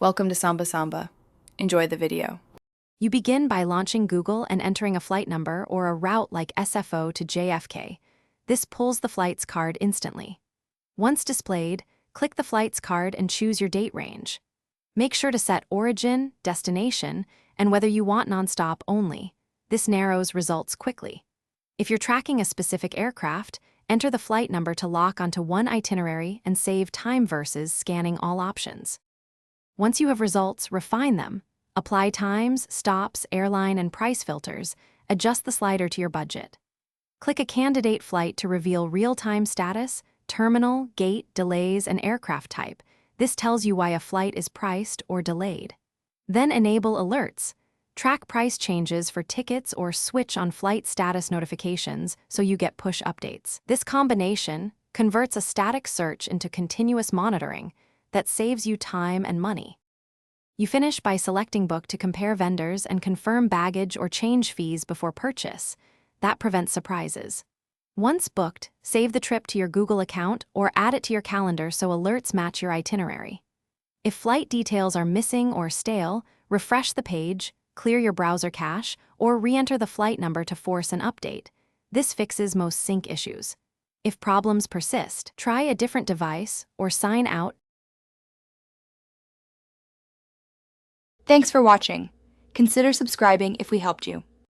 Welcome to Samba Samba. Enjoy the video. You begin by launching Google and entering a flight number or a route like SFO to JFK. This pulls the flight's card instantly. Once displayed, click the flight's card and choose your date range. Make sure to set origin, destination, and whether you want nonstop only. This narrows results quickly. If you're tracking a specific aircraft, enter the flight number to lock onto one itinerary and save time versus scanning all options. Once you have results, refine them. Apply times, stops, airline, and price filters. Adjust the slider to your budget. Click a candidate flight to reveal real-time status, terminal, gate, delays, and aircraft type. This tells you why a flight is priced or delayed. Then enable alerts. Track price changes for tickets or switch on flight status notifications so you get push updates. This combination converts a static search into continuous monitoring that saves you time and money. You finish by selecting Book to compare vendors and confirm baggage or change fees before purchase. That prevents surprises. Once booked, save the trip to your Google account or add it to your calendar so alerts match your itinerary. If flight details are missing or stale, refresh the page, clear your browser cache, or re-enter the flight number to force an update. This fixes most sync issues. If problems persist, try a different device or sign out. Thanks for watching. Consider subscribing if we helped you.